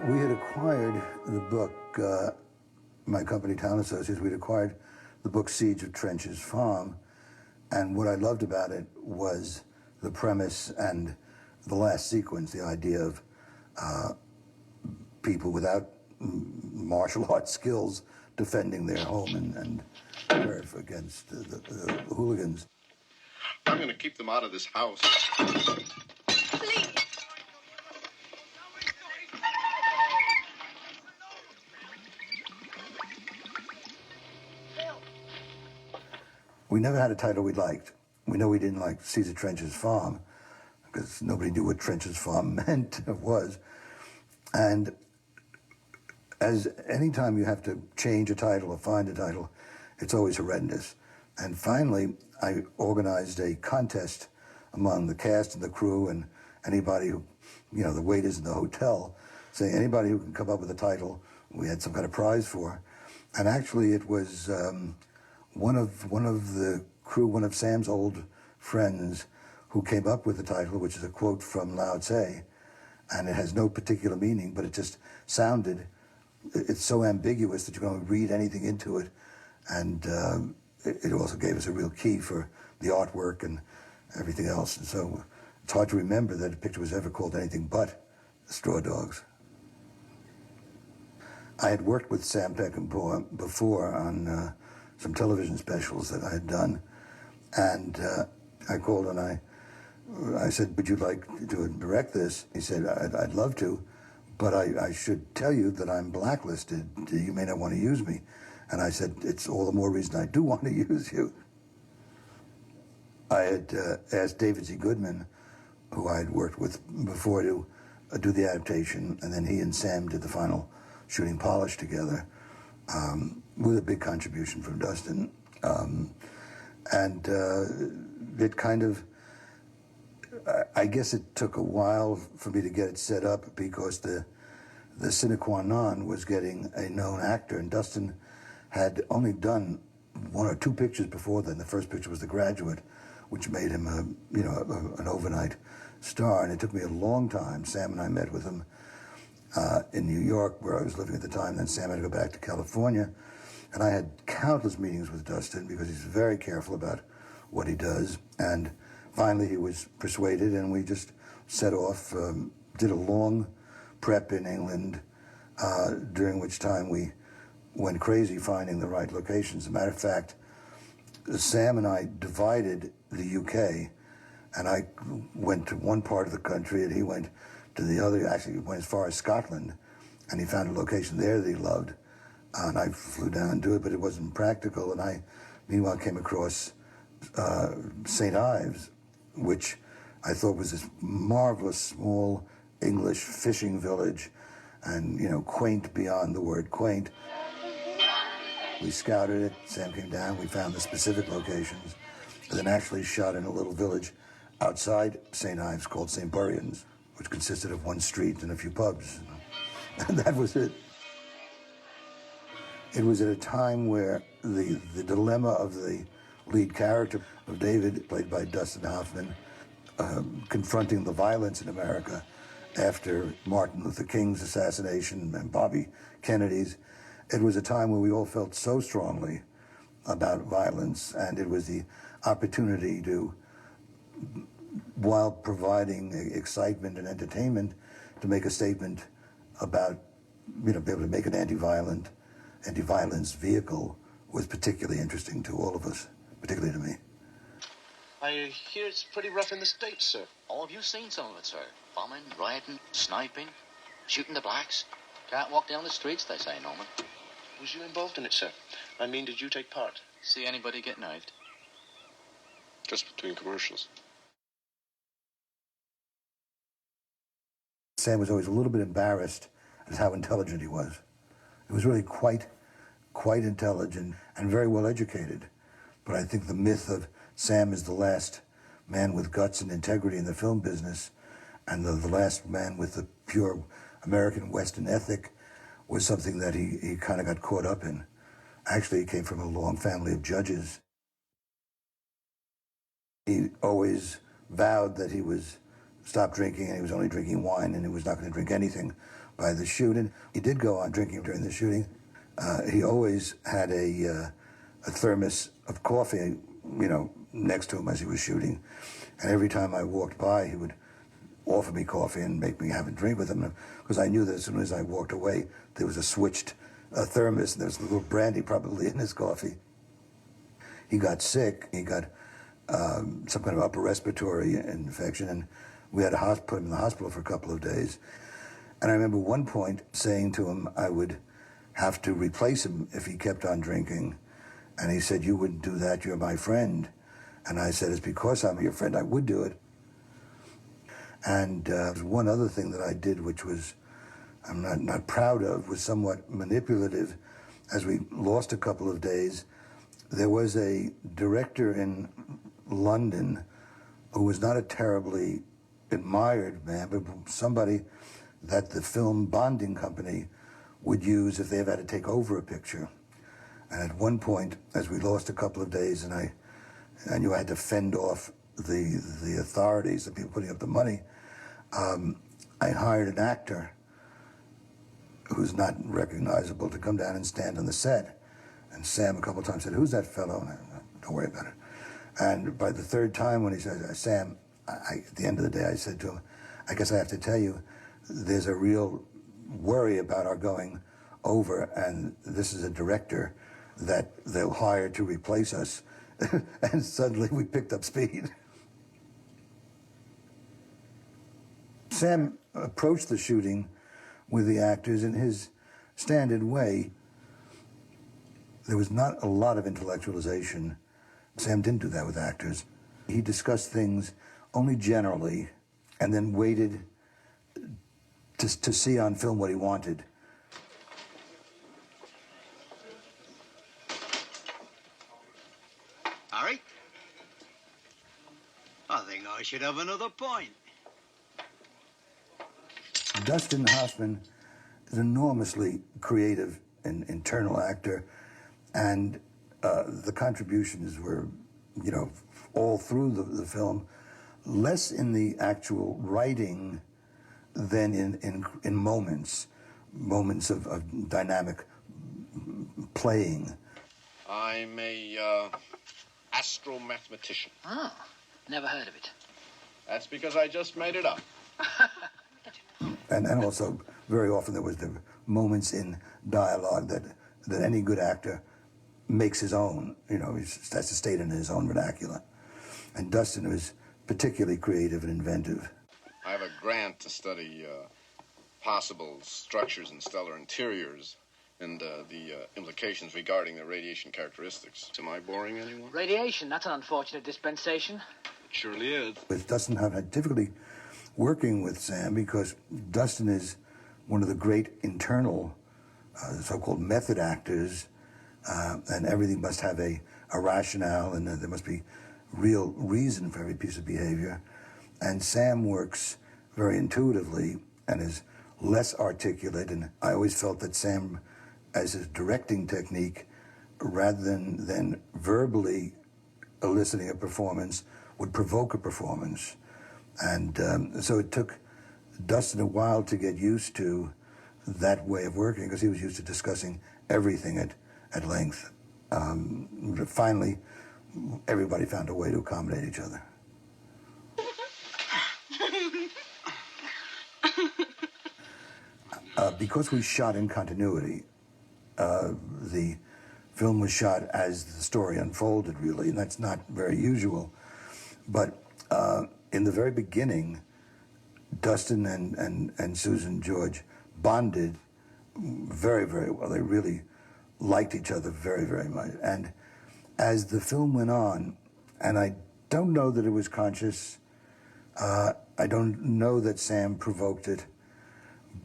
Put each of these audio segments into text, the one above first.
We had acquired the book, my company, Town Associates, we'd acquired the book Siege of Trenches Farm, and what I loved about it was the premise and the last sequence, the idea of people without martial arts skills defending their home and turf against the hooligans. I'm going to keep them out of this house. Please. We never had a title we liked. We know we didn't like Siege of Trenches Farm because nobody knew what Trenches Farm meant or was. And as any time you have to change a title or find a title, it's always horrendous. And finally, I organized a contest among the cast and the crew and anybody who, you know, the waiters in the hotel, saying anybody who can come up with a title, we had some kind of prize for. And actually it was one of the crew, one of Sam's old friends who came up with the title, which is a quote from Lao Tse, and it has no particular meaning, but it just sounded, it's so ambiguous that you can only read anything into it, and it also gave us a real key for the artwork and everything else, and so it's hard to remember that a picture was ever called anything but Straw Dogs. I had worked with Sam Peckinpah before on some television specials that I had done, and I called and I said, would you like to direct this? He said, I'd love to, but I should tell you that I'm blacklisted. You may not want to use me. And I said, it's all the more reason I do want to use you. I had asked David Z. Goodman, who I had worked with before, to do the adaptation, and then he and Sam did the final shooting polish together, with a big contribution from Dustin. It kind of, I guess it took a while for me to get it set up because the sine qua non was getting a known actor, and Dustin had only done one or two pictures before then. The first picture was The Graduate, which made him an overnight star, and it took me a long time. Sam and I met with him in New York, where I was living at the time. Then Sam had to go back to California, and I had countless meetings with Dustin because he's very careful about what he does. And finally he was persuaded, and we just set off, did a long prep in England, during which time we went crazy finding the right locations. As a matter of fact, Sam and I divided the UK, and I went to one part of the country and he went to the other. Actually, he went as far as Scotland, and he found a location there that he loved. And I flew down to it, but it wasn't practical. And I, meanwhile, came across St. Ives, which I thought was this marvelous small English fishing village, and, you know, quaint beyond the word quaint. We scouted it, Sam came down, we found the specific locations, and then actually shot in a little village outside St. Ives called St. Buryan's, which consisted of one street and a few pubs. And that was it. It was at a time where the dilemma of the lead character of David, played by Dustin Hoffman, confronting the violence in America after Martin Luther King's assassination and Bobby Kennedy's. It was a time where we all felt so strongly about violence, and it was the opportunity to, while providing excitement and entertainment, to make a statement about, you know, be able to make an anti-violence vehicle was particularly interesting to all of us, particularly to me. I hear it's pretty rough in the States, sir. Oh, have you seen some of it, sir? Bombing, rioting, sniping, shooting the blacks. Can't walk down the streets, they say, Norman. Was you involved in it, sir? I mean, did you take part? See anybody get knifed? Just between commercials. Sam was always a little bit embarrassed at how intelligent he was. He was really quite intelligent and very well educated. But I think the myth of Sam is the last man with guts and integrity in the film business, and the last man with the pure American Western ethic, was something that he kind of got caught up in. Actually, he came from a long family of judges. He always vowed that he was stopped drinking, and he was only drinking wine, and he was not going to drink anything by the shoot. And he did go on drinking during the shooting. He always had a thermos of coffee, next to him as he was shooting. And every time I walked by, he would offer me coffee and make me have a drink with him, because I knew that as soon as I walked away, there was a switched thermos, and there was a little brandy probably in his coffee. He got sick. He got some kind of upper respiratory infection, and we had to put him in the hospital for a couple of days. And I remember one point saying to him I would have to replace him if he kept on drinking. And he said, "You wouldn't do that, you're my friend." And I said, "It's because I'm your friend, I would do it." And one other thing that I did, which was I'm not proud of, was somewhat manipulative. As we lost a couple of days, there was a director in London who was not a terribly admired man, but somebody that the film bonding company would use if they ever had to take over a picture. And at one point, as we lost a couple of days, and I knew I had to fend off the authorities, the people putting up the money, I hired an actor who's not recognizable to come down and stand on the set. And Sam a couple of times said, "Who's that fellow?" And I, "Don't worry about it." And by the third time when he said, "Sam," at the end of the day I said to him, "I guess I have to tell you, there's a real worry about our going over, and this is a director that they'll hire to replace us." And suddenly we picked up speed. Sam approached the shooting with the actors in his standard way. There was not a lot of intellectualization. Sam didn't do that with actors. He discussed things only generally, and then waited to see on film what he wanted. Harry? I think I should have another pint. Dustin Hoffman is an enormously creative and internal actor, and the contributions were, all through the film, less in the actual writing than in moments of dynamic playing. I'm a astromathematician. Oh, never heard of it. That's because I just made it up. And also, very often there was the moments in dialogue that any good actor makes his own. He has to state in his own vernacular. And Dustin was particularly creative and inventive. I have a grant to study possible structures in stellar interiors and the implications regarding the radiation characteristics. Am I boring anyone? Radiation, that's an unfortunate dispensation. It surely is. With Dustin had difficulty working with Sam because Dustin is one of the great internal so-called method actors, and everything must have a rationale, and there must be real reason for every piece of behavior. And Sam works very intuitively and is less articulate, and I always felt that Sam, as his directing technique, rather than verbally eliciting a performance, would provoke a performance. And so it took Dustin a while to get used to that way of working, because he was used to discussing everything at length. But finally, everybody found a way to accommodate each other. Because we shot in continuity, the film was shot as the story unfolded, really, and that's not very usual. But in the very beginning, Dustin and Susan George bonded very, very well. They really liked each other very, very much. And as the film went on, and I don't know that it was conscious, I don't know that Sam provoked it,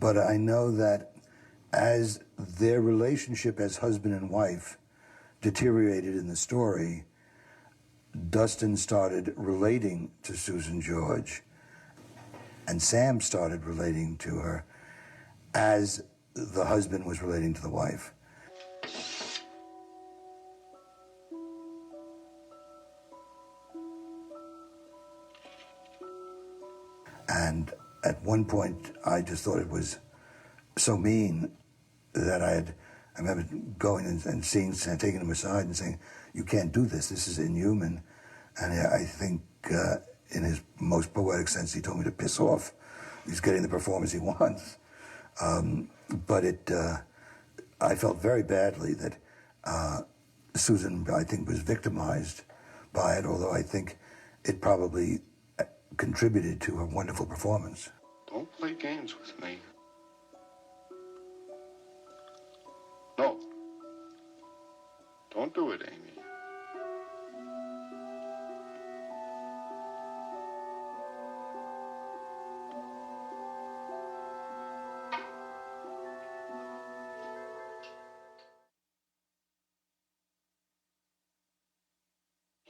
but I know that as their relationship as husband and wife deteriorated in the story, Dustin started relating to Susan George, and Sam started relating to her as the husband was relating to the wife. one point, I just thought it was so mean that I remember going and seeing, taking him aside and saying, "You can't do this. This is inhuman." And I think, in his most poetic sense, he told me to piss off. He's getting the performance he wants. But I felt very badly that Susan, I think, was victimized by it, although I think it probably contributed to her wonderful performance. Don't play games with me. No. Don't do it, Amy.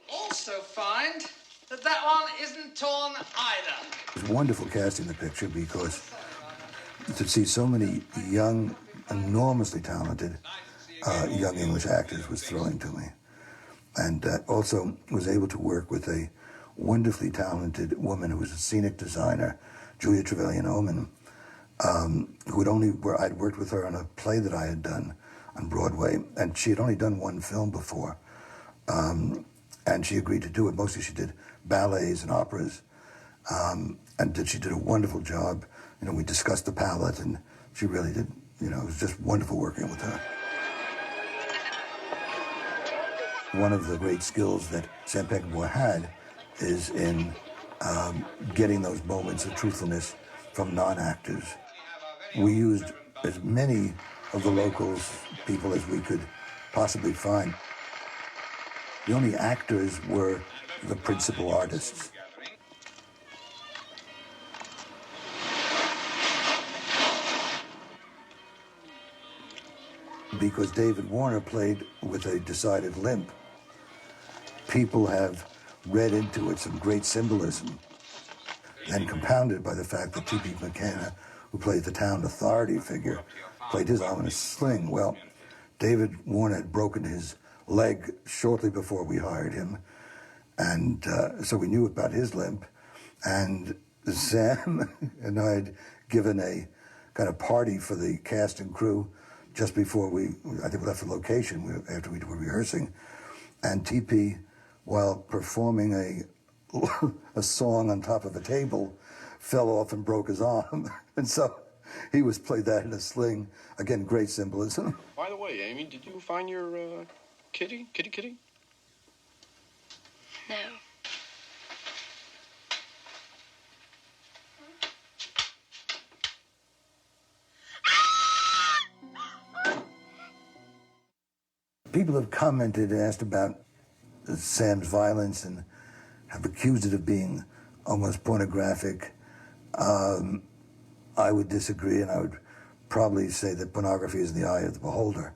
Also find that that one isn't torn either. It was wonderful casting the picture because to see so many young, enormously talented young English actors was thrilling to me. And also was able to work with a wonderfully talented woman who was a scenic designer, Julia Trevelyan-Oman, I'd worked with her on a play that I had done on Broadway, and she had only done one film before. And she agreed to do it. Mostly she did ballets and operas. She did a wonderful job. You know, we discussed the palette, and she really did, you know, it was just wonderful working with her. One of the great skills that Sam Peckinpah had is in getting those moments of truthfulness from non-actors. We used as many of the locals, people as we could possibly find. The only actors were the principal artists. Because David Warner played with a decided limp, people have read into it some great symbolism, and compounded by the fact that T.P. McKenna, who played the town authority figure, played his arm in a sling. Well, David Warner had broken his leg shortly before we hired him, and so we knew about his limp. And Sam and I had given a kind of party for the cast and crew just before I think we left the location, after we were rehearsing. And TP, while performing a song on top of a table, fell off and broke his arm. And so he was played that in a sling. Again, great symbolism. By the way, Amy, did you find your kitty? No. People have commented and asked about Sam's violence and have accused it of being almost pornographic. I would disagree, and I would probably say that pornography is in the eye of the beholder.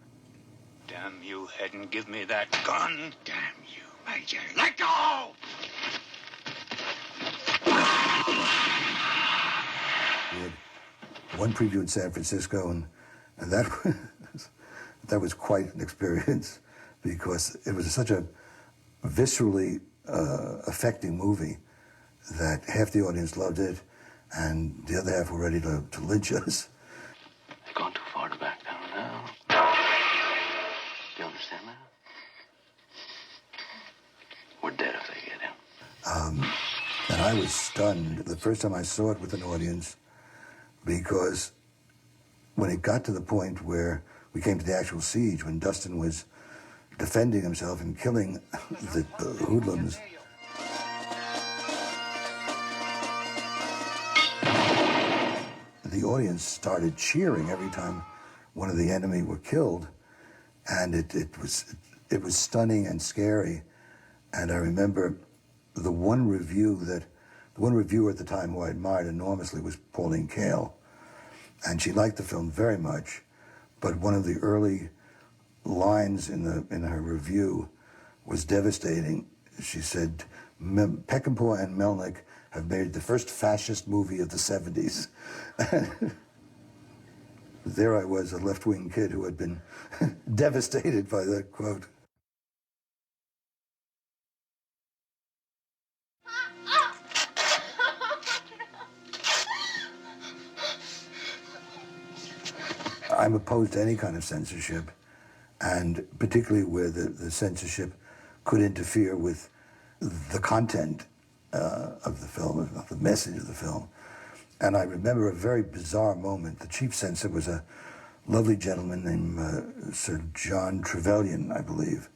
Damn you, Head, and give me that gun. Damn you, Major. Let go! We had one preview in San Francisco, and that was quite an experience because it was such a viscerally affecting movie that half the audience loved it, and the other half were ready to lynch us. They've gone too far to back down now. Do you understand that? We're dead if they get him. And I was stunned the first time I saw it with an audience, because when it got to the point where we came to the actual siege, when Dustin was defending himself and killing the hoodlums, the audience started cheering every time one of the enemy were killed, and it was stunning and scary. And I remember the one reviewer at the time who I admired enormously was Pauline Kael, and she liked the film very much, but one of the early lines in her review was devastating. She said, "Peckinpah and Melnick have made the first fascist movie of the 70s. There I was, a left-wing kid who had been devastated by that quote. I'm opposed to any kind of censorship, and particularly where the censorship could interfere with the content of the film, of the message of the film. And I remember a very bizarre moment. The chief censor was a lovely gentleman named Sir John Trevelyan, I believe.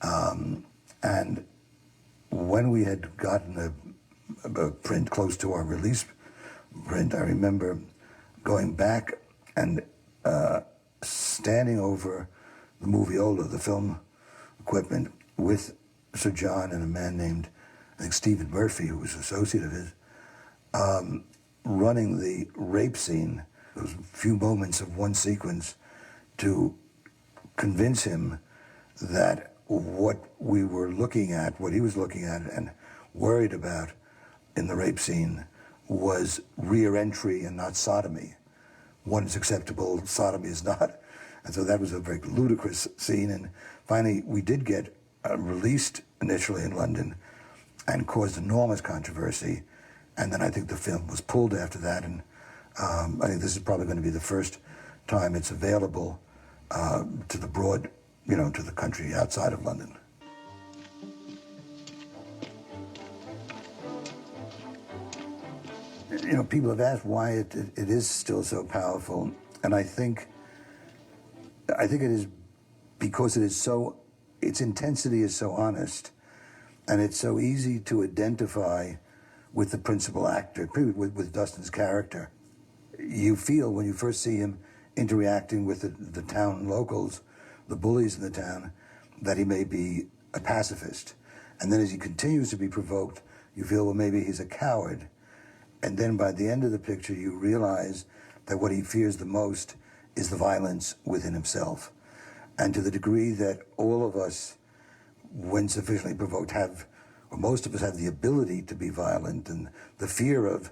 And when we had gotten a print close to our release print, I remember going back and standing over the moviola, the film equipment, with Sir John and a man named, I think, Stephen Murphy, who was an associate of his, running the rape scene, those few moments of one sequence, to convince him that what we were looking at, what he was looking at and worried about in the rape scene was rear entry and not sodomy. One is acceptable, sodomy is not. And so that was a very ludicrous scene. And finally, we did get released initially in London and caused enormous controversy. And then I think the film was pulled after that. And I think this is probably going to be the first time it's available to the broad, to the country outside of London. People have asked why it is still so powerful, and I think it is because its intensity is so honest, and it's so easy to identify with the principal actor, with Dustin's character. You feel when you first see him interacting with the town locals, the bullies in the town, that he may be a pacifist. And then as he continues to be provoked, you feel, well, maybe he's a coward. And then by the end of the picture, you realize that what he fears the most is the violence within himself. And to the degree that all of us, when sufficiently provoked, or most of us have the ability to be violent, and the fear of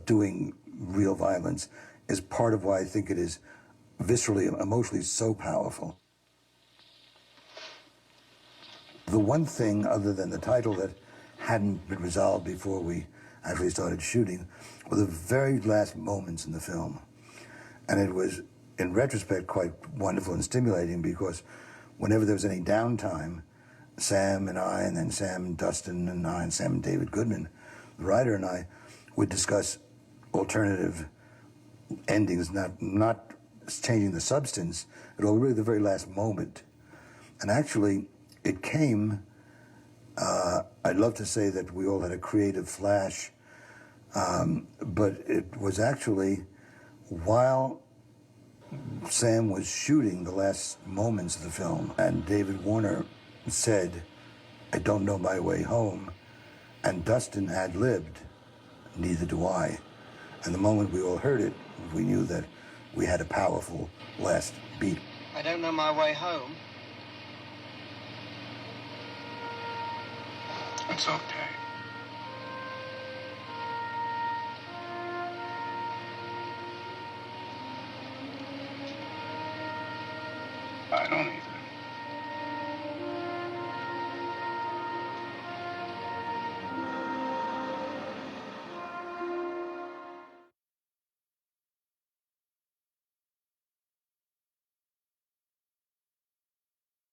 doing real violence is part of why I think it is viscerally, emotionally so powerful. The one thing, other than the title, that hadn't been resolved before we actually started shooting were the very last moments in the film. And it was, in retrospect, quite wonderful and stimulating, because whenever there was any downtime, Sam and I, and then Sam and Dustin and I, and Sam and David Goodman, the writer, and I would discuss alternative endings, not changing the substance at all, really the very last moment. And actually, it came, I'd love to say that we all had a creative flash, but it was actually while Sam was shooting the last moments of the film, and David Warner said, "I don't know my way home," and Dustin ad-libbed, "Neither do I." And the moment we all heard it, we knew that we had a powerful last beat. I don't know my way home. It's okay. I don't either.